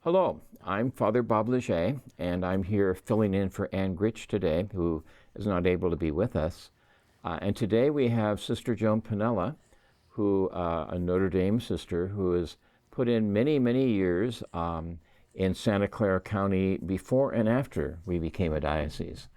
Hello, I'm Father Bob Leger, and I'm here filling in for Ann Gritch today, who is not able to be with us. And today we have Sister Joan Panella, who a Notre Dame sister who has put in many, many years in Santa Clara County before and after we became a diocese.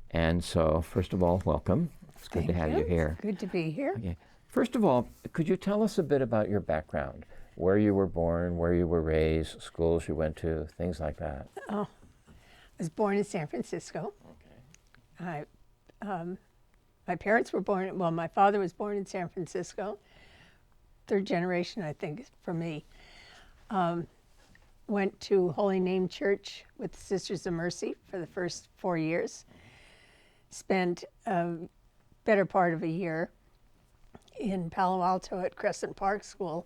And so, first of all, welcome. It's good to have you here. It's good to be here. Okay. First of all, could you tell us a bit about your background? Where you were born, where you were raised, schools you went to, things like that. Oh, I was born in San Francisco. Okay. My parents were born, well, my father was born in San Francisco. Third generation, I think, for me. Went to Holy Name Church with the Sisters of Mercy for the first 4 years. Spent a better part of a year in Palo Alto at Crescent Park School,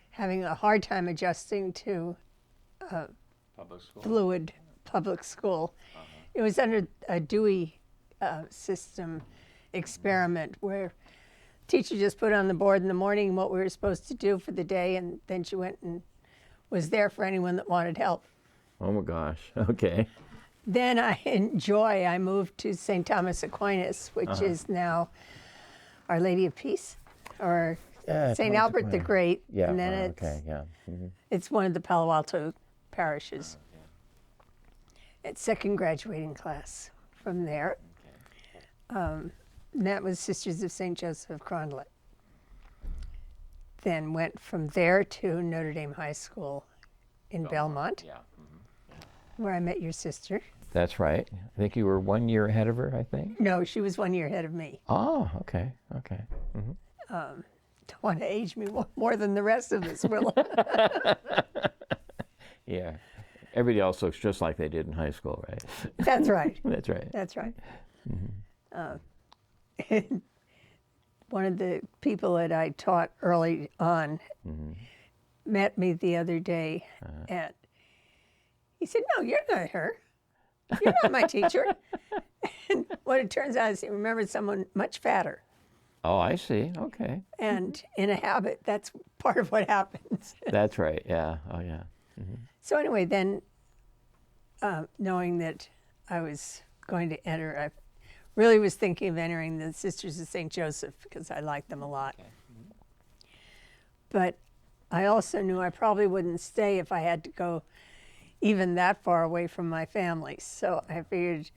having a hard time adjusting to Public school? fluid public school. It was under a Dewey system experiment where teacher just put on the board in the morning what we were supposed to do for the day, and then she went and was there for anyone that wanted help. Oh my gosh, okay. Then I moved to St. Thomas Aquinas, which is now Our Lady of Peace, or St. Thomas Albert the Aquinas. Great, Yeah, and then okay, yeah. Mm-hmm. it's one of the Palo Alto parishes. It's second graduating class from there. And that was Sisters of St. Joseph of Crondelet. Then went from there to Notre Dame High School in Belmont, Yeah. where I met your sister. That's right. I think you were 1 year ahead of her, I think. No, she was 1 year ahead of me. Oh, okay, okay. Mm-hmm. Don't want to age me more than the rest of us will. Yeah. Everybody else looks just like they did in high school, right? That's right. That's right. That's right. One of the people that I taught early on met me the other day, and he said, "No, you're not her. You're not my teacher." And what it turns out is he remembered someone much fatter. Oh, I see. Okay. And in a habit, that's part of what happens. That's right. Yeah. Oh, yeah. So anyway, then knowing that I was going to enter, I really was thinking of entering the Sisters of St. Joseph because I liked them a lot. Okay. But I also knew I probably wouldn't stay if I had to go even that far away from my family. So I figured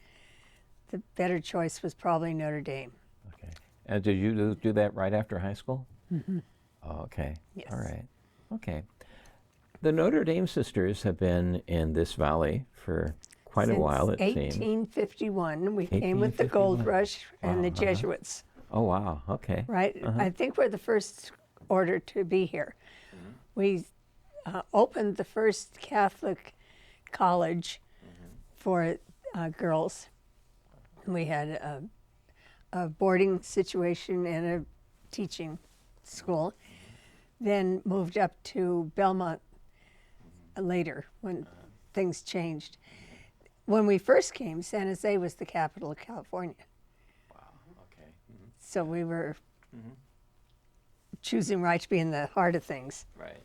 the better choice was probably Notre Dame. Okay. And did you do that right after high school? Mm-hmm. Oh, okay. Yes. All right. Okay. The Notre Dame sisters have been in this valley for quite a while, it Since seems. 1851, we came with the gold 1851. rush and the Jesuits, Oh, wow. Okay. right? I think we're the first order to be here. We opened the first Catholic college for girls. We had a boarding situation and a teaching school, then moved up to Belmont later when things changed. When we first came, San Jose was the capital of California. Wow. Okay. So we were choosing right to be in the heart of things. Right.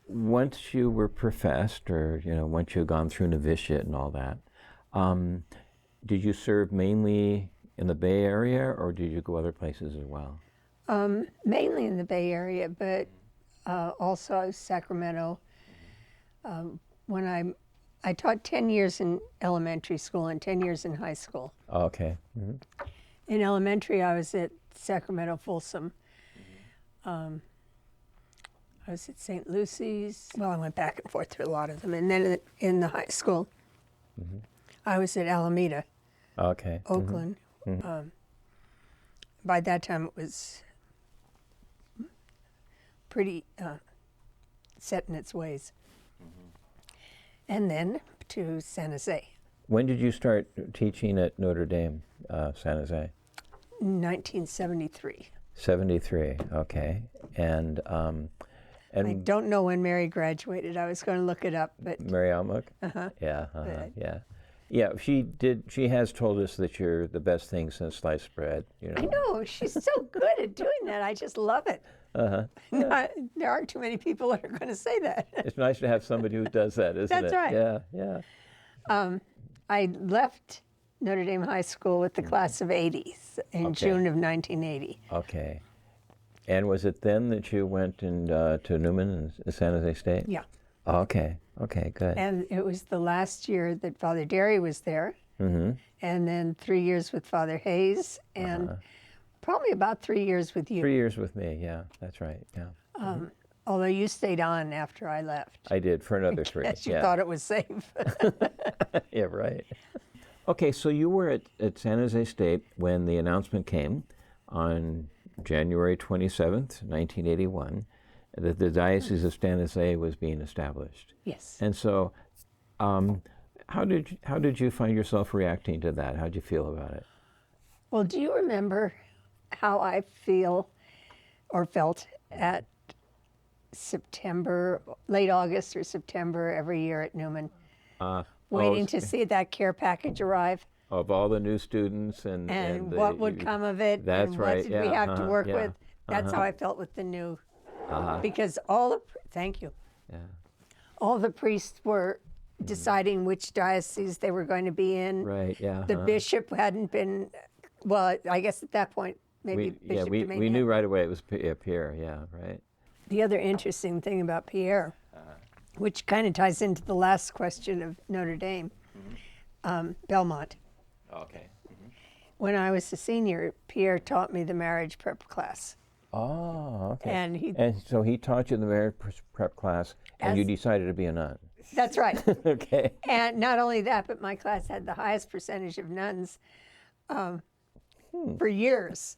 Once you were professed, or once you had gone through novitiate and all that, did you serve mainly in the Bay Area, or did you go other places as well? Mainly in the Bay Area, but also Sacramento. When I taught 10 years in elementary school and 10 years in high school. Oh, okay. Mm-hmm. In elementary, I was at Sacramento Folsom. I was at St. Lucy's. Well, I went back and forth through a lot of them. And then in the high school, I was at Alameda, Okay. Oakland. By that time, it was pretty set in its ways. And then to San Jose. When did you start teaching at Notre Dame, San Jose? 1973. 73. Okay. And I don't know when Mary graduated. I was going to look it up, but Mary Almuck? uh-huh. Yeah. But Yeah. Yeah, she did. She has told us that you're the best thing since sliced bread. You know. I know, she's so good at doing that. I just love it. There aren't too many people that are going to say that. It's nice to have somebody who does that, isn't it? That's right. Yeah, yeah. I left Notre Dame High School with the class of 80s in June of 1980. Okay. And was it then that you went to Newman and San Jose State? Yeah. Okay. Okay. Good. And it was the last year that Father Derry was there. Mm-hmm. And then 3 years with Father Hayes, and probably about 3 years with you. 3 years with me. Yeah, that's right. Yeah. Although you stayed on after I left. I did for another 3. Yes, you yeah. thought it was safe. Yeah. Right. Okay. So you were at San Jose State when the announcement came on January 27th, 1981, that the Diocese of San Jose was being established. Yes. And so, how did you find yourself reacting to that? How did you feel about it? Well, do you remember how I felt at September, late August or September every year at Newman, waiting to see that care package arrive? Of all the new students and what would come of it, that's and right, what did we have to work yeah, with. That's how I felt with the new, because thank you. Yeah. All the priests were deciding which diocese they were going to be in. Right, yeah. The bishop hadn't been, well, I guess at that point, maybe Bishop we Domingue knew right away it was Pierre, yeah, right. The other interesting thing about Pierre, which kind of ties into the last question of Notre Dame, Belmont. Okay. When I was a senior, Pierre taught me the marriage prep class. Oh, okay. And so he taught you the marriage prep class, and you decided to be a nun. That's right. Okay. And not only that, but my class had the highest percentage of nuns for years.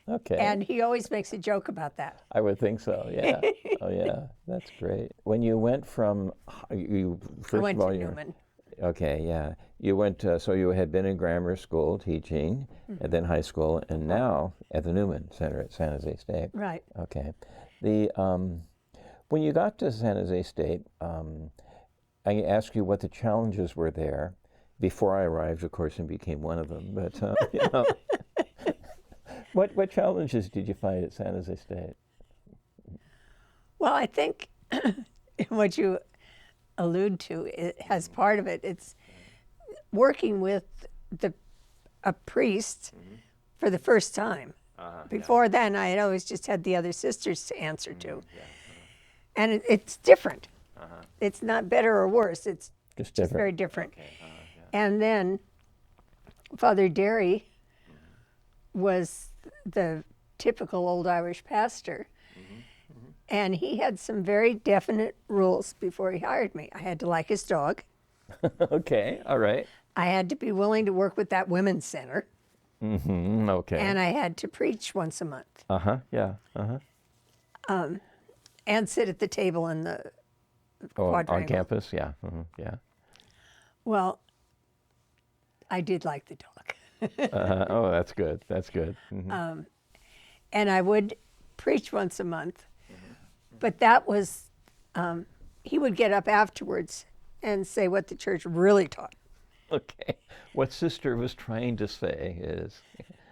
Okay. And he always makes a joke about that. I would think so. Yeah. Oh, yeah. That's great. When you went from you first I went of all to you Newman. Okay. Yeah. You went. So you had been in grammar school teaching, and then high school, and now at the Newman Center at San Jose State. Right. Okay. When you got to San Jose State, I asked you what the challenges were there. Before I arrived, of course, and became one of them. But you know, what challenges did you find at San Jose State? Well, I think what you allude to, it has part of it. It's working with a priest for the first time. Before then, I had always just had the other sisters to answer to. And it's different. It's not better or worse. It's just very different. Okay. And then Father Derry was the typical old Irish pastor. And he had some very definite rules before he hired me. I had to like his dog. Okay, all right. I had to be willing to work with that women's center. Okay. And I had to preach once a month. Yeah. And sit at the table in the quadrangle. On campus, yeah. Yeah. Well, I did like the dog. Oh, that's good. That's good. And I would preach once a month. But that was, he would get up afterwards and say what the church really taught. Okay. What Sister was trying to say is...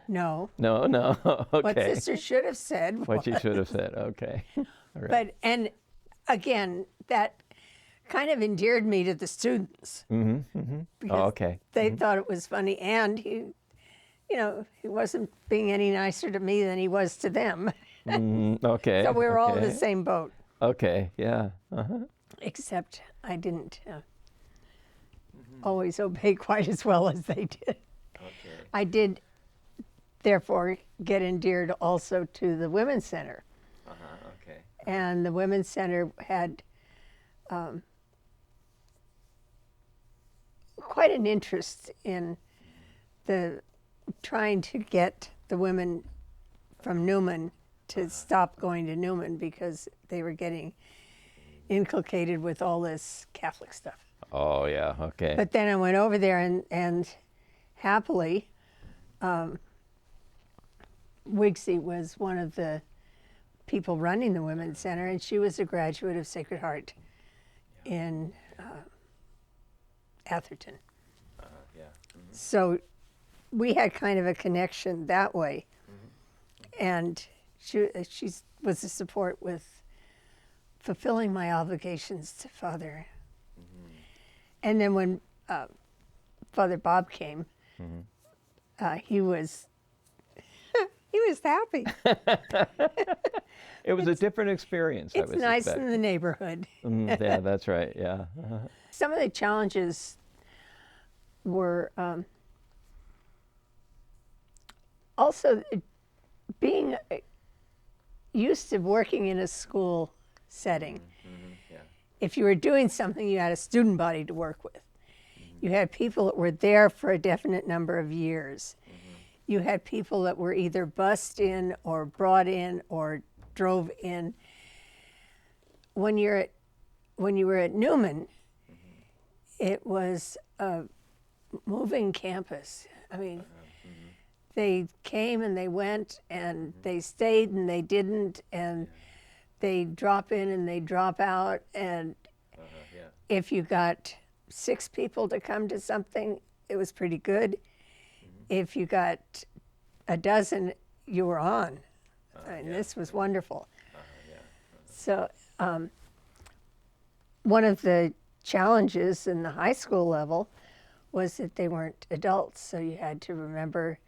No. No. Okay. What Sister should have said. What she should have said. Okay. All right. But, and again, that kind of endeared me to the students. Oh, okay. They thought it was funny, and he wasn't being any nicer to me than he was to them. Okay. So we were all in the same boat. Okay, yeah. Except I didn't always obey quite as well as they did. Okay. I did, therefore, get endeared also to the Women's Center. Okay. And the Women's Center had quite an interest in trying to get the women from Newman to stop going to Newman because they were getting inculcated with all this Catholic stuff. Oh, yeah, okay. But then I went over there and happily, Wigsy was one of the people running the Women's Center, and she was a graduate of Sacred Heart in Atherton. So we had kind of a connection that way. And she was a support with fulfilling my obligations to Father. And then when Father Bob came, he was happy. It was a different experience. It's nice in the neighborhood. Yeah, that's right. Yeah. Some of the challenges were also being used to working in a school setting. Yeah. If you were doing something, you had a student body to work with. You had people that were there for a definite number of years. You had people that were either bussed in or brought in or drove in. When you were at Newman, it was a moving campus. I mean, they came and they went and they stayed and they didn't, and they drop in and they drop out. And if you got 6 people to come to something, it was pretty good. If you got a dozen, you were on. And this was wonderful. So one of the challenges in the high school level was that they weren't adults, so you had to remember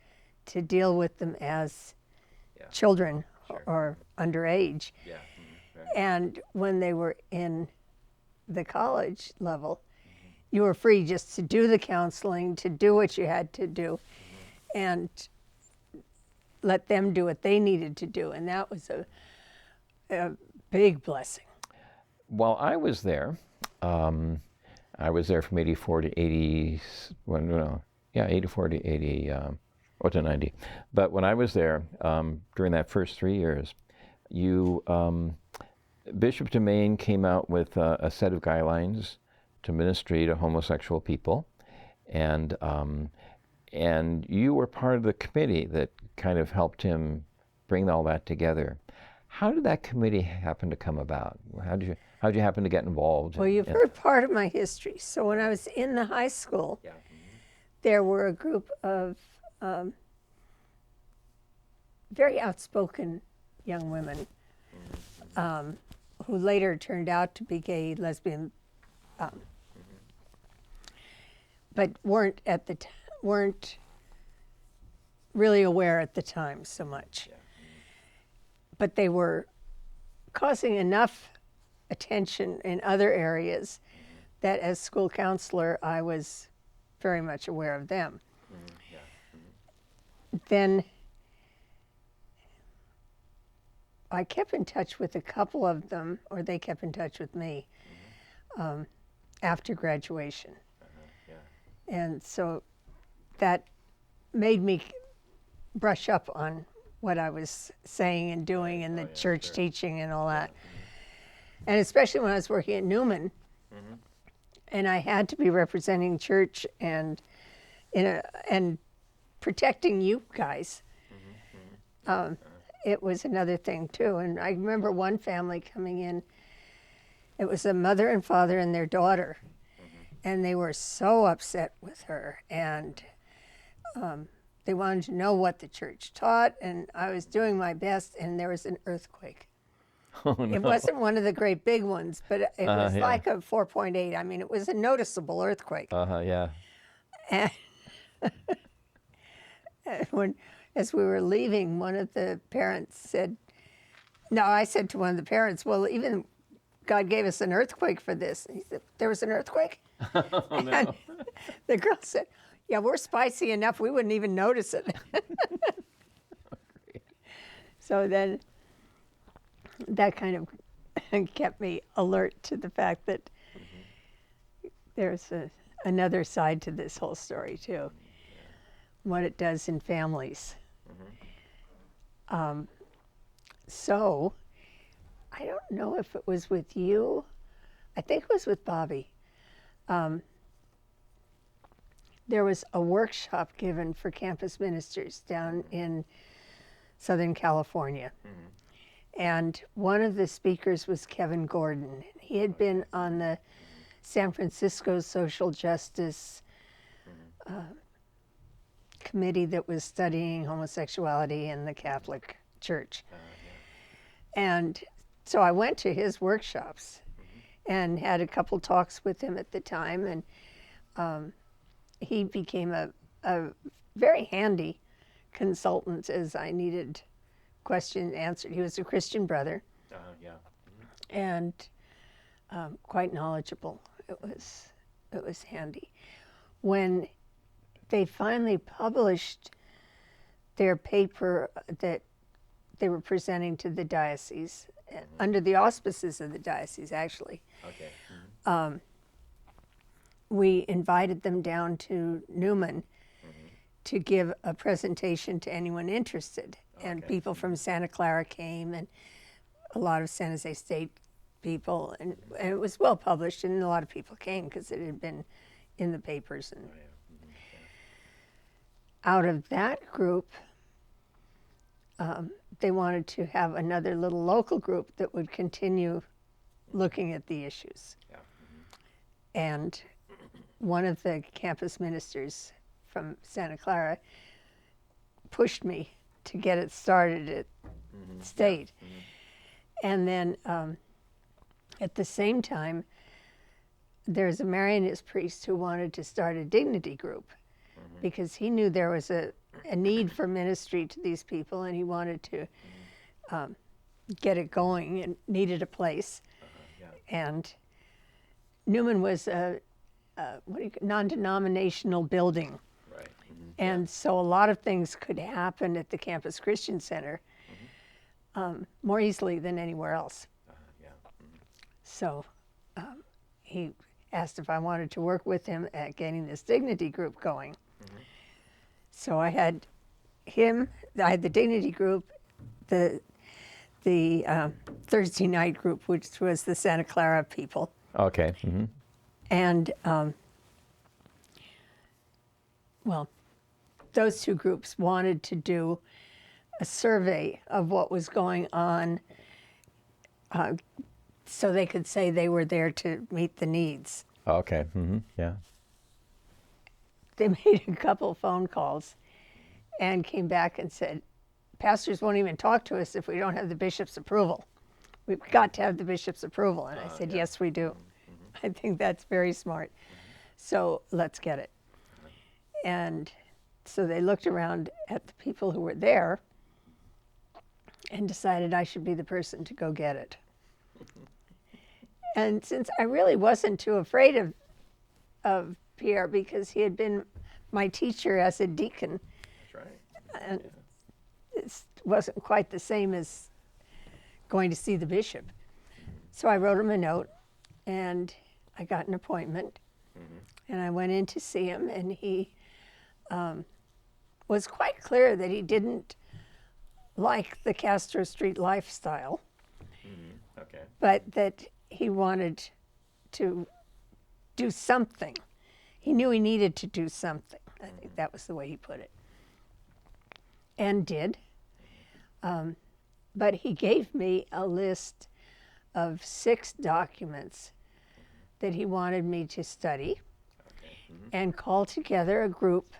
to deal with them as children or underage. And when they were in the college level, you were free just to do the counseling, to do what you had to do, and let them do what they needed to do. And that was a big blessing. While I was there from 84 to 80, well, no, yeah, 84 to 80, or to 90. But when I was there, during that first 3 years, Bishop Domain came out with a set of guidelines to ministry to homosexual people, and you were part of the committee that kind of helped him bring all that together. How did that committee happen to come about? How did you happen to get involved? Well, you've heard part of my history. So when I was in the high school, there were a group of very outspoken young women who later turned out to be gay, lesbian, but weren't really aware at the time so much. But they were causing enough attention in other areas that as school counselor, I was very much aware of them. Then I kept in touch with a couple of them, or they kept in touch with me after graduation. And so that made me brush up on what I was saying and doing and the church teaching and all that. And especially when I was working at Newman, and I had to be representing church and protecting you guys. It was another thing too. And I remember one family coming in. It was a mother and father and their daughter, and they were so upset with her, and they wanted to know what the church taught, and I was doing my best, and there was an earthquake. Oh, no. It wasn't one of the great big ones, but it was like a 4.8. I mean, it was a noticeable earthquake. Yeah. And as we were leaving, one of the parents said, no, I said to one of the parents, well, even God gave us an earthquake for this. And he said, there was an earthquake? Oh, no. And the girl said, yeah, we're spicy enough, we wouldn't even notice it. So then that kind of kept me alert to the fact that there's another side to this whole story too, what it does in families. So I don't know if it was with you. I think it was with Bobby. There was a workshop given for campus ministers down in Southern California. And one of the speakers was Kevin Gordon. He had been on the San Francisco social justice committee that was studying homosexuality in the Catholic Church. And so I went to his workshops and had a couple talks with him at the time, and he became a very handy consultant as I needed questions answered. He was a Christian brother and quite knowledgeable. It was handy. When they finally published their paper that they were presenting to the diocese, under the auspices of the diocese, actually. Okay. We invited them down to Newman to give a presentation to anyone interested. And people from Santa Clara came, and a lot of San Jose State people, and it was well published, and a lot of people came because it had been in the papers. And out of that group, they wanted to have another little local group that would continue looking at the issues. And one of the campus ministers from Santa Clara pushed me to get it started at State. And then at the same time, there's a Marianist priest who wanted to start a dignity group because he knew there was a need for ministry to these people, and he wanted to get it going and needed a place. And Newman was a non-denominational building. And so a lot of things could happen at the Campus Christian Center more easily than anywhere else. So he asked if I wanted to work with him at getting this dignity group going. So I had him, I had the dignity group, the Thursday night group, which was the Santa Clara people. Okay. And, well, those two groups wanted to do a survey of what was going on so they could say they were there to meet the needs. Okay. Yeah. They made a couple phone calls and came back and said, pastors won't even talk to us if we don't have the bishop's approval. We've got to have the bishop's approval. And I said, yes, we do. I think that's very smart. So let's get it. And so they looked around at the people who were there and decided I should be the person to go get it. And since I really wasn't too afraid of Pierre because he had been my teacher as a deacon, That's right. and it wasn't quite the same as going to see the bishop. So I wrote him a note, and I got an appointment, and I went in to see him, and he was quite clear that he didn't like the Castro Street lifestyle, but that he wanted to do something. He knew he needed to do something. I think that was the way he put it. And did. But he gave me a list of 6 documents that he wanted me to study and call together a group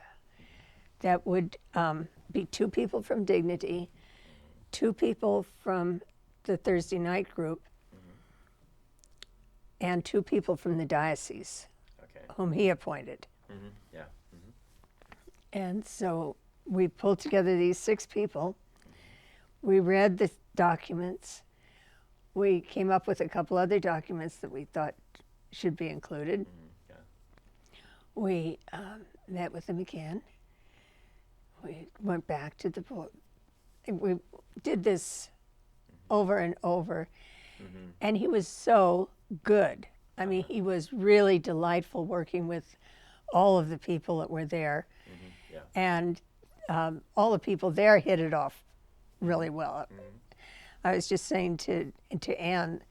that would be 2 people from Dignity, 2 people from the Thursday night group, and 2 people from the diocese, whom he appointed. And so we pulled together these 6 people. We read the documents. We came up with a couple other documents that we thought should be included. We met with him again. We went back to the board. We did this over and over. And he was so good. I mean, he was really delightful working with all of the people that were there. And all the people there hit it off really well. I was just saying to Anne,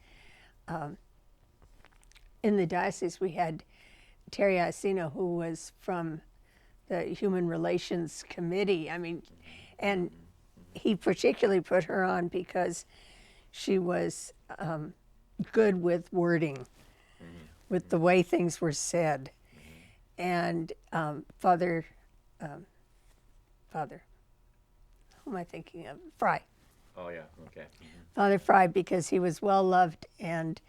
in the diocese we had Terry Asino, who was from the Human Relations Committee. I mean, and he particularly put her on because she was good with wording, with the way things were said. And Father Father, who am I thinking of? Fry. Oh, yeah, okay. Father Fry, because he was well loved and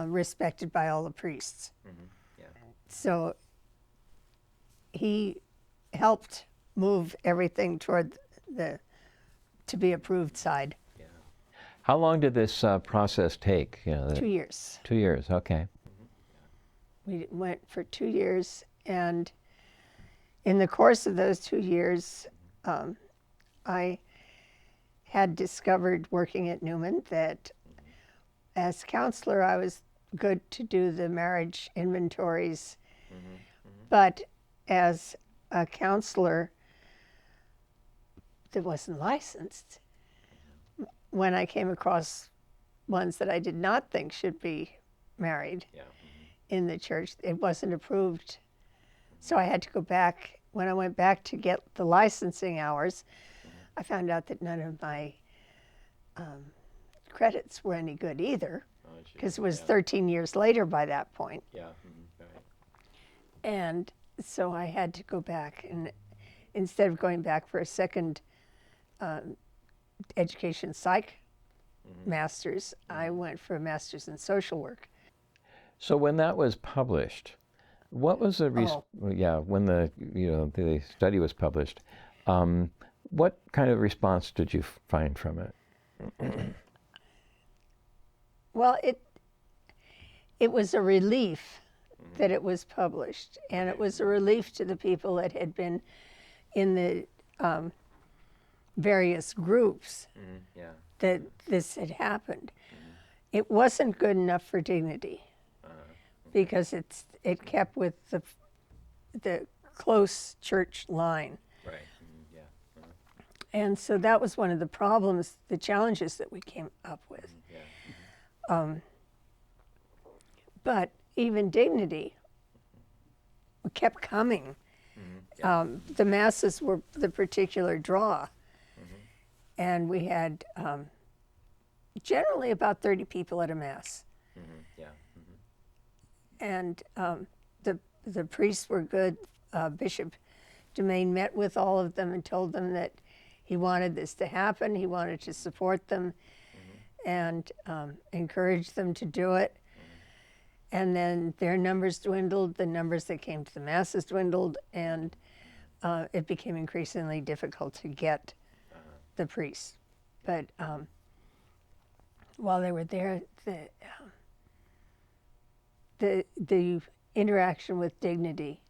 respected by all the priests. Yeah. So he helped move everything toward the to be approved side. Yeah. How long did this process take? 2 years. 2 years, okay. We went for 2 years, and in the course of those 2 years, I had discovered working at Newman that as counselor, I was good to do the marriage inventories, but as a counselor that wasn't licensed, when I came across ones that I did not think should be married in the church, it wasn't approved. So I had to go back. When I went back to get the licensing hours, I found out that none of my credits were any good either, because it was 13 years later by that point. Yeah. And so I had to go back, and instead of going back for a second education psych master's, I went for a master's in social work. So when that was published, what was the when the study was published, what kind of response did you find from it? Well, it was a relief that it was published, and it was a relief to the people that had been in the various groups that this had happened. It wasn't good enough for Dignity, because it kept with the close church line. Right. And so that was one of the problems, the challenges that we came up with. But even Dignity kept coming. The masses were the particular draw. And we had generally about 30 people at a mass. And the priests were good. Bishop Domain met with all of them and told them that he wanted this to happen. He wanted to support them and encourage them to do it. And then their numbers dwindled, the numbers that came to the masses dwindled, and it became increasingly difficult to get the priests. But while they were there, the interaction with Dignity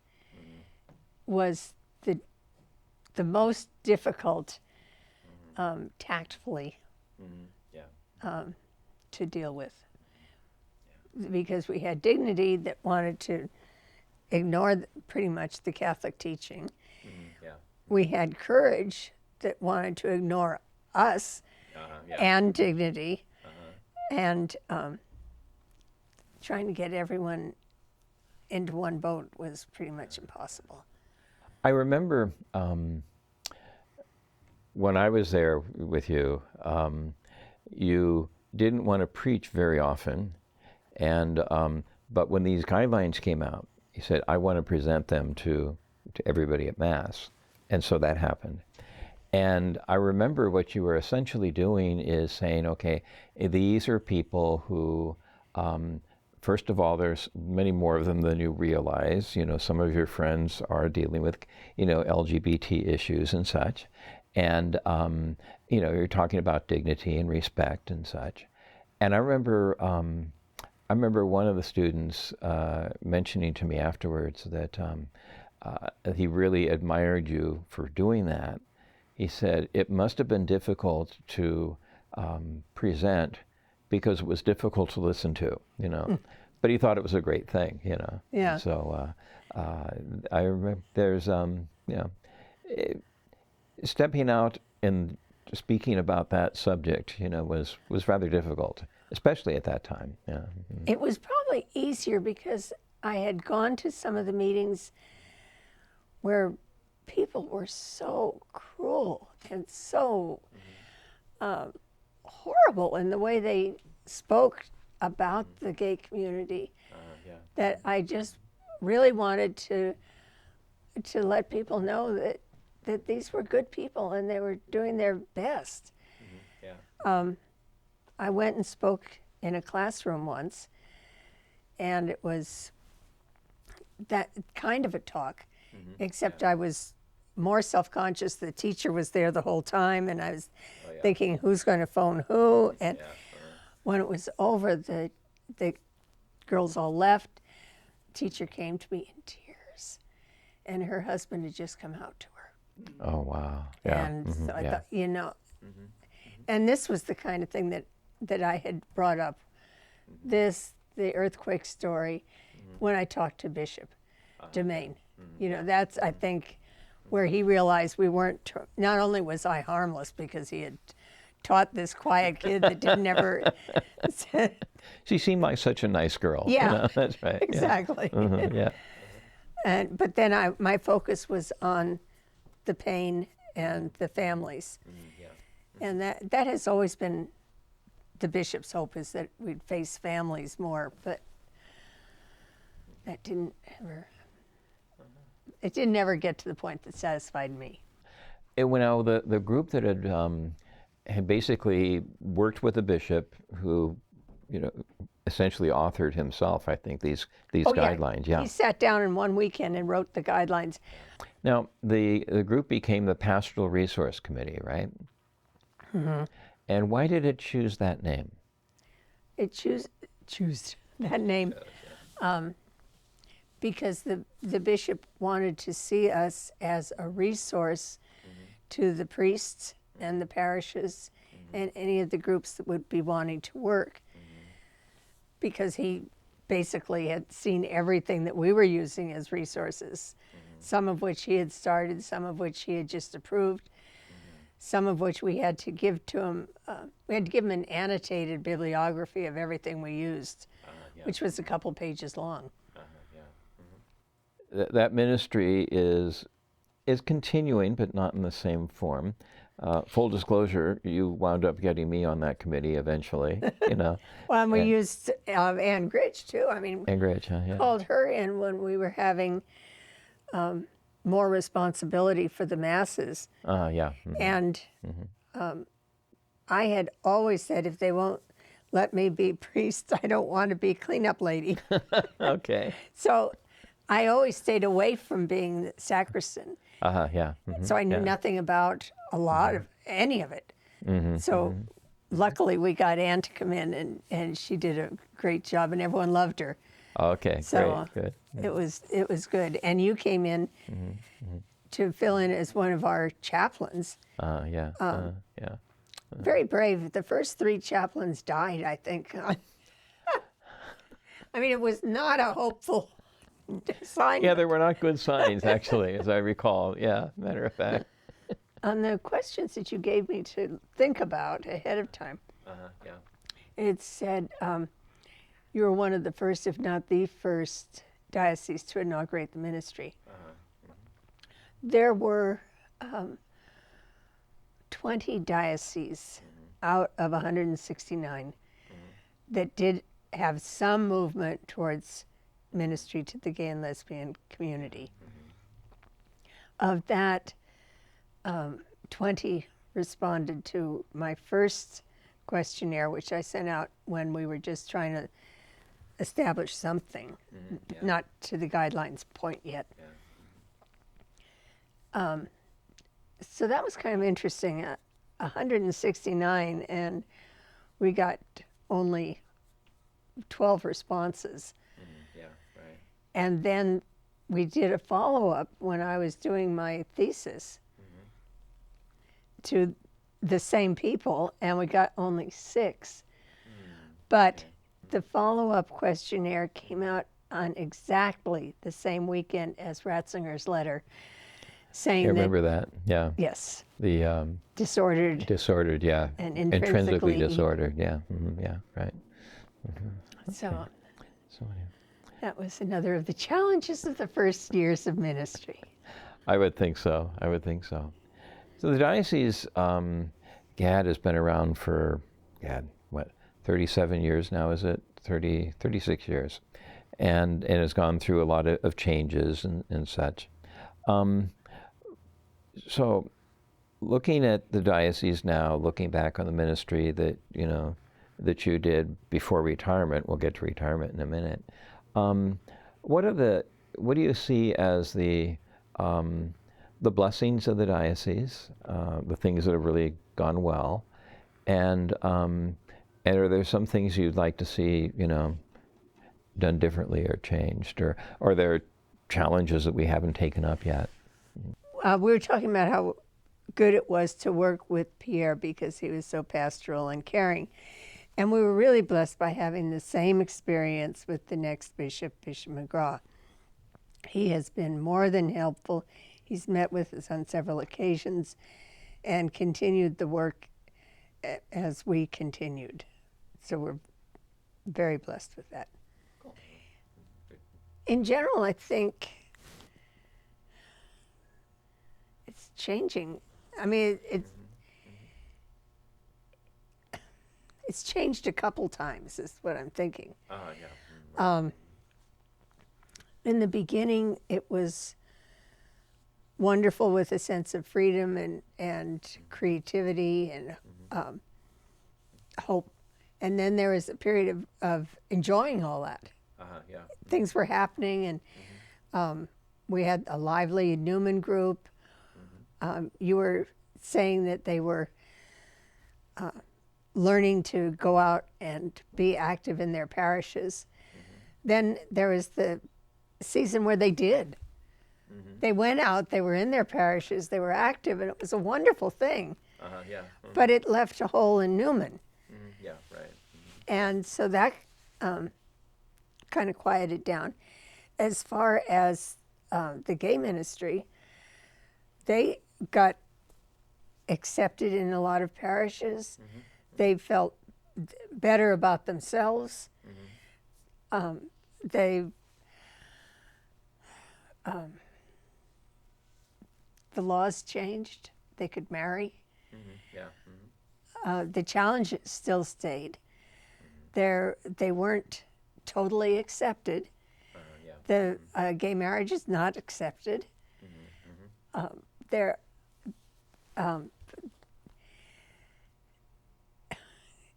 was the most difficult tactfully to deal with, because we had Dignity that wanted to ignore pretty much the Catholic teaching. We had Courage that wanted to ignore us and Dignity, and trying to get everyone into one boat was pretty much impossible. I remember when I was there with you, you didn't want to preach very often, and but when these guidelines came out, you said, I want to present them to everybody at Mass, and so that happened. And I remember what you were essentially doing is saying, okay, these are people who, first of all, there's many more of them than you realize. Some of your friends are dealing with, LGBT issues and such. And, you're talking about dignity and respect and such. And I remember one of the students mentioning to me afterwards that he really admired you for doing that. He said it must have been difficult to present because it was difficult to listen to, but he thought it was a great thing, Yeah. So I remember there's, stepping out and speaking about that subject, was rather difficult, especially at that time. Yeah. It was probably easier because I had gone to some of the meetings where people were so cruel and so horrible in the way they spoke about the gay community that I just really wanted to let people know that that these were good people and they were doing their best. Yeah. I went and spoke in a classroom once, and it was that kind of a talk, except I was more self-conscious. The teacher was there the whole time, and I was thinking, who's going to phone who? And when it was over, the girls all left. Teacher came to me in tears, and her husband had just come out to her. Oh, wow. Yeah. And so I thought, and this was the kind of thing that I had brought up, the earthquake story, when I talked to Bishop Domain. That's, I think, where he realized we weren't, not only was I harmless because he had taught this quiet kid that didn't ever. She seemed like such a nice girl. Yeah, that's right. Exactly. Yeah. But then my focus was on the pain and the families. And that has always been the bishop's hope, is that we'd face families more, but that didn't ever get to the point that satisfied me. The group that had basically worked with the bishop, who, essentially authored himself, I think, these guidelines. Yeah. He sat down in one weekend and wrote the guidelines. Now, the group became the Pastoral Resource Committee, right? Mm-hmm. And why did it choose that name? It chose that name because the bishop wanted to see us as a resource to the priests and the parishes and any of the groups that would be wanting to work, because he basically had seen everything that we were using as resources, some of which he had started, some of which he had just approved, some of which we had to give to him. We had to give him an annotated bibliography of everything we used, which was a couple pages long. That ministry is continuing, but not in the same form. Full disclosure, you wound up getting me on that committee eventually. Well, and we used Ann Gritch too. I mean, Ann Gritch, yeah. Called her in when we were having more responsibility for the masses. Yeah. And I had always said, if they won't let me be priest, I don't want to be cleanup lady. Okay. So I always stayed away from being the sacristan. Yeah. So I knew nothing about a lot of any of it. So luckily we got Ann to come in, and she did a great job, and everyone loved her. Okay, So great, good. It was good. And you came in to fill in as one of our chaplains. Yeah. Very brave. The first 3 chaplains died, I think. I mean, it was not a hopeful sign. Yeah, there were not good signs, actually, as I recall. Yeah, matter of fact. On the questions that you gave me to think about ahead of time, it said you were one of the first, if not the first, diocese to inaugurate the ministry. There were 20 dioceses out of 169 that did have some movement towards ministry to the gay and lesbian community. Of that, 20 responded to my first questionnaire, which I sent out when we were just trying to establish something, not to the guidelines point yet. So that was kind of interesting. 169, and we got only 12 responses. And then we did a follow-up when I was doing my thesis to the same people, and we got only 6. But the follow-up questionnaire came out on exactly the same weekend as Ratzinger's letter, saying I remember that. Yeah. Yes. The disordered, yeah, and intrinsically disordered. Yeah. Yeah. Right. So yeah. that was another of the challenges of the first years of ministry. I would think so. So the diocese, GAD, has been around for, 37 years now, is it? 36 years. And has gone through a lot of changes and such. So, looking at the diocese now, looking back on the ministry that that you did before retirement, we'll get to retirement in a minute. What do you see as the blessings of the diocese, the things that have really gone well, and are there some things you'd like to see, done differently or changed, or are there challenges that we haven't taken up yet? We were talking about how good it was to work with Pierre because he was so pastoral and caring. And we were really blessed by having the same experience with the next bishop, Bishop McGraw. He has been more than helpful. He's met with us on several occasions and continued the work as we continued. So we're very blessed with that. Cool. In general, I think it's changing. I mean, it's changed a couple times, is what I'm thinking. Yeah. In the beginning, it was wonderful with a sense of freedom and creativity and hope. And then there was a period of enjoying all that. Yeah. Things were happening, and we had a lively Newman group. You were saying that they were learning to go out and be active in their parishes. Then there was the season where they did. They went out, they were in their parishes, they were active, and it was a wonderful thing. Yeah. But it left a hole in Newman. Yeah, right. And so that kind of quieted down. As far as the gay ministry, they got accepted in a lot of parishes. They felt better about themselves. The laws changed. They could marry. Yeah. The challenges still stayed. They weren't totally accepted. Yeah. The gay marriage is not accepted. They're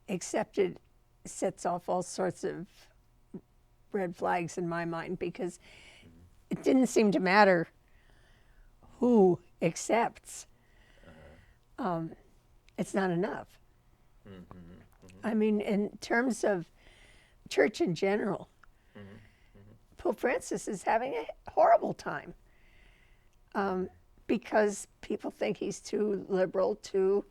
accepted sets off all sorts of red flags in my mind because it didn't seem to matter who accepts. It's not enough. I mean, in terms of church in general, Pope Francis is having a horrible time because people think he's too liberal, too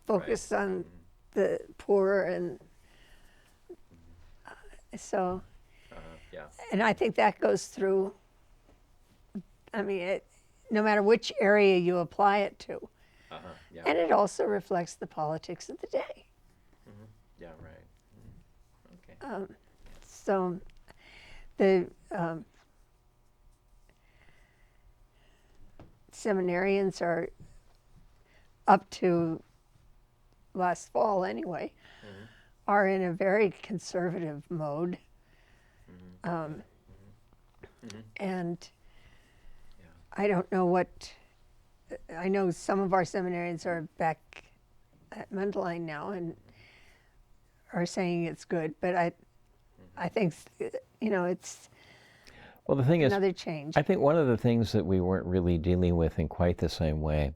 focused on the poor, and so. Yeah. And I think that goes through. I mean, no matter which area you apply it to. Yeah. And it also reflects the politics of the day. Yeah, right. Okay. So the seminarians are up to last fall anyway, are in a very conservative mode. And I don't know what, I know some of our seminarians are back at Mundelein now and are saying it's good, but I think, it's Well, the thing is, another change. I think one of the things that we weren't really dealing with in quite the same way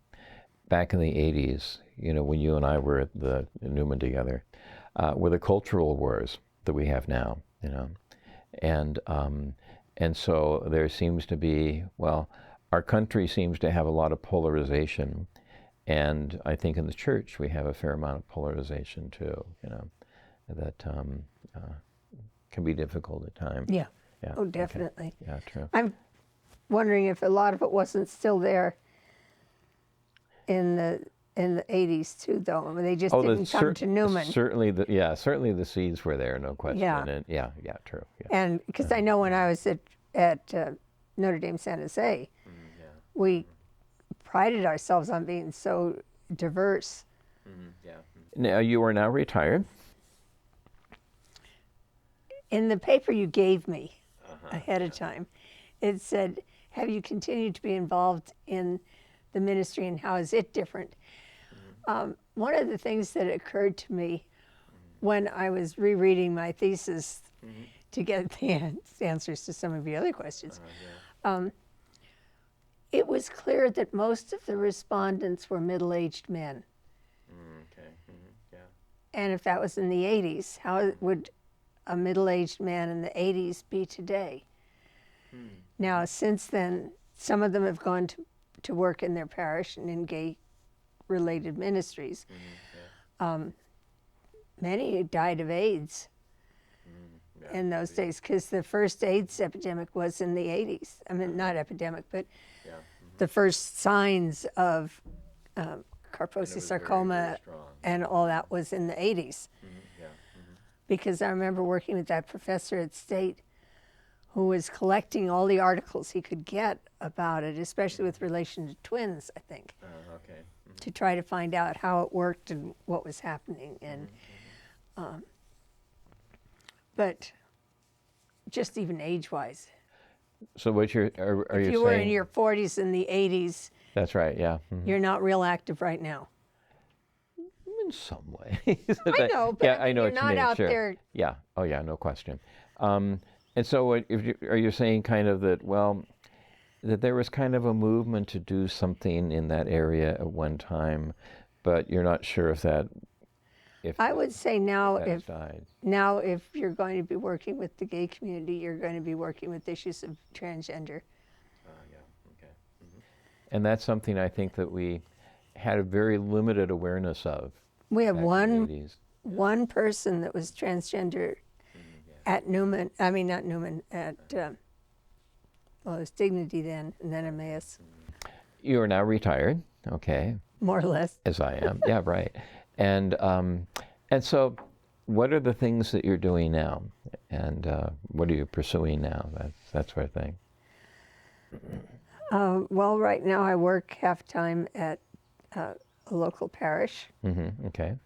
back in the 80s, when you and I were at the Newman together, were the cultural wars that we have now, and so there seems to be, our country seems to have a lot of polarization, and I think in the church we have a fair amount of polarization too, that can be difficult at times. Yeah. Yeah. Oh, definitely. Okay. Yeah, true. I'm wondering if a lot of it wasn't still there in the 80s too, though. I mean, they just didn't come to Newman. Certainly the seeds were there, no question. Yeah. And true. Yeah. And because I know when I was at Notre Dame San Jose, we prided ourselves on being so diverse. Yeah. Now you are now retired. In the paper you gave me ahead of time, it said have you continued to be involved in the ministry, and how is it different? One of the things that occurred to me when I was rereading my thesis to get the answers to some of the other questions, it was clear that most of the respondents were middle-aged men. Okay. Yeah. And if that was in the 80s, how would a middle-aged man in the 80s be today? Now, since then, some of them have gone to work in their parish and in gay-related ministries. Many died of AIDS in those days, because the first AIDS epidemic was in the 80s. I mean, not epidemic, but the first signs of Kaposi sarcoma and all that was in the 80s. Because I remember working with that professor at State who was collecting all the articles he could get about it, especially with relation to twins, I think, to try to find out how it worked and what was happening. And but just even age-wise. So what are If you saying? you were in your 40s in the 80s, That's right, yeah. you're not real active right now. In some way. I know, but yeah, I know you're what you not mean. out Sure. there. Yeah. Oh, yeah. No question. And so, are you saying kind of that? Well, that there was kind of a movement to do something in that area at one time, but you're not sure if that. I would say now, that has died. now if you're going to be working with the gay community, you're going to be working with issues of transgender. Yeah. Okay. And that's something I think that we had a very limited awareness of. We have back in the 80s. one person that was transgender at Newman. I mean, not Newman. At well, it was Dignity then, and then Emmaus. You are now retired. Okay. More or less. As I am. Yeah. Right. And so, what are the things that you're doing now, and what are you pursuing now? That sort of thing. Well, right now I work half-time at a local parish. Okay.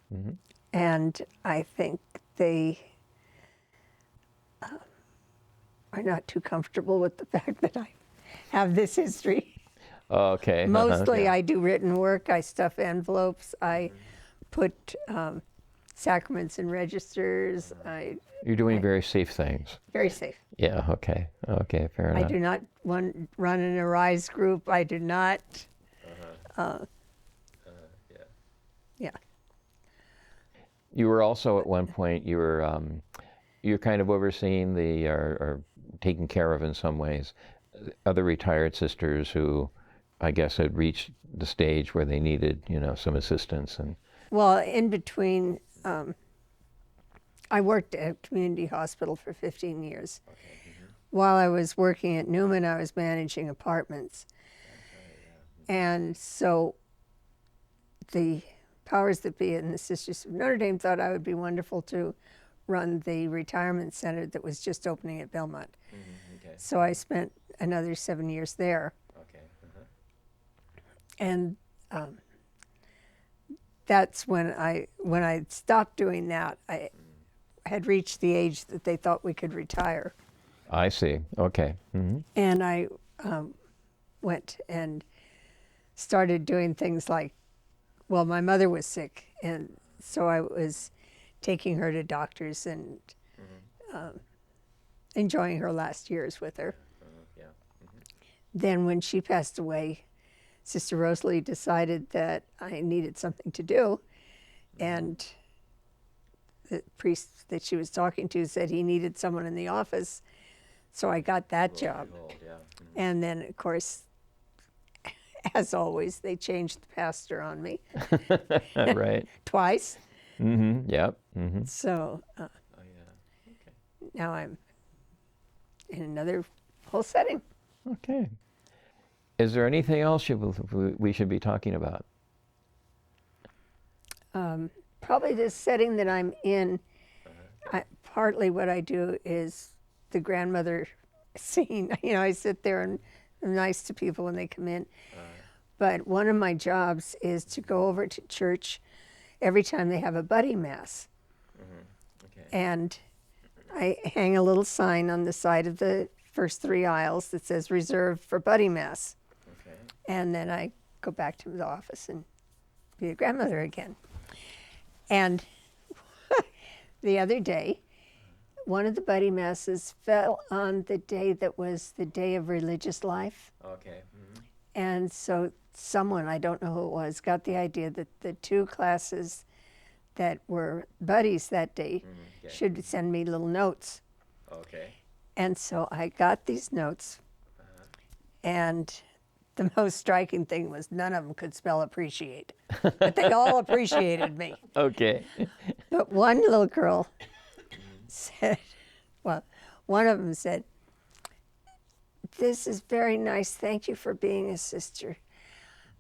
And I think they are not too comfortable with the fact that I have this history. Okay. Mostly yeah. I do written work, I stuff envelopes, I put sacraments in registers. You're doing very safe things. Very safe. Yeah. Okay. Okay. Fair enough. I do not run an Arise group. I do not. Yeah. You were also at one point. You're kind of overseeing or taking care of in some ways other retired sisters who, I guess, had reached the stage where they needed, some assistance and. Well, in between, I worked at a community hospital for 15 years. Okay. While I was working at Newman, I was managing apartments. And so the powers that be in the Sisters of Notre Dame thought I would be wonderful to run the retirement center that was just opening at Belmont. Okay. So I spent another 7 years there. Okay. And that's when I stopped doing that. I had reached the age that they thought we could retire. I see. Okay. And I went and started doing things like, well, my mother was sick, and so I was taking her to doctors and enjoying her last years with her. Then when she passed away, Sister Rosalie decided that I needed something to do, and the priest that she was talking to said he needed someone in the office, so I got that job. And then, of course, as always, they changed the pastor on me. Right. Twice. Yep. So now I'm in another whole setting. Okay. Is there anything else we should be talking about? Probably this setting that I'm in, partly what I do is the grandmother scene. I sit there and I'm nice to people when they come in. But one of my jobs is to go over to church every time they have a buddy mass. Okay. And I hang a little sign on the side of the first 3 aisles that says reserved for buddy mass. Okay. And then I go back to the office and be a grandmother again. And the other day, one of the buddy masses fell on the day that was the day of religious life. Okay. And so someone, I don't know who it was, got the idea that the 2 classes that were buddies that day Okay. should send me little notes. Okay. And so I got these notes, and the most striking thing was none of them could spell appreciate, but they all appreciated me. Okay. But one little girl said, well, one of them said, "This is very nice. Thank you for being a sister.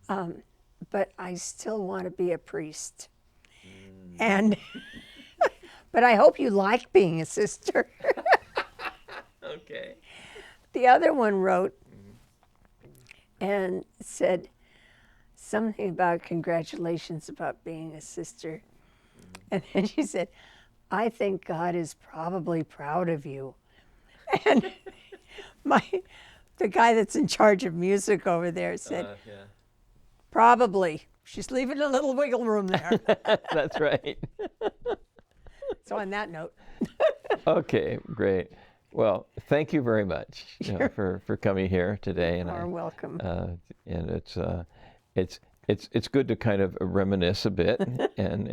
But I still want to be a priest." And, but I hope you like being a sister. Okay. The other one wrote and said something about congratulations about being a sister. And then she said, "I think God is probably proud of you." And the guy that's in charge of music over there said, Yeah. "Probably. She's leaving a little wiggle room there." That's right. So on that note, Okay, great. Well, thank you very much for coming here today, and you're welcome. and it's good to kind of reminisce a bit, and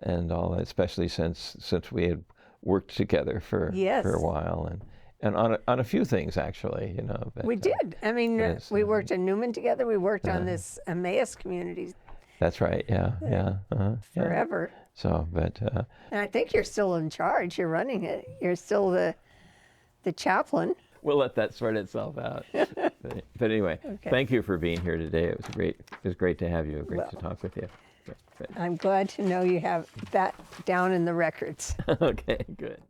and all that, especially since we had worked together for Yes. a while, and on a few things actually, but, We did. I mean, yes, we worked in Newman together. We worked on this Emmaus community That's right. Yeah. Yeah. forever. So, but And I think you're still in charge. You're running it. You're still the chaplain. we'll let that sort itself out. But anyway, Okay. thank you for being here today. It was great. It was great to have you. Great to Well. talk with you. Good. I'm glad to know you have that down in the records. Okay, good.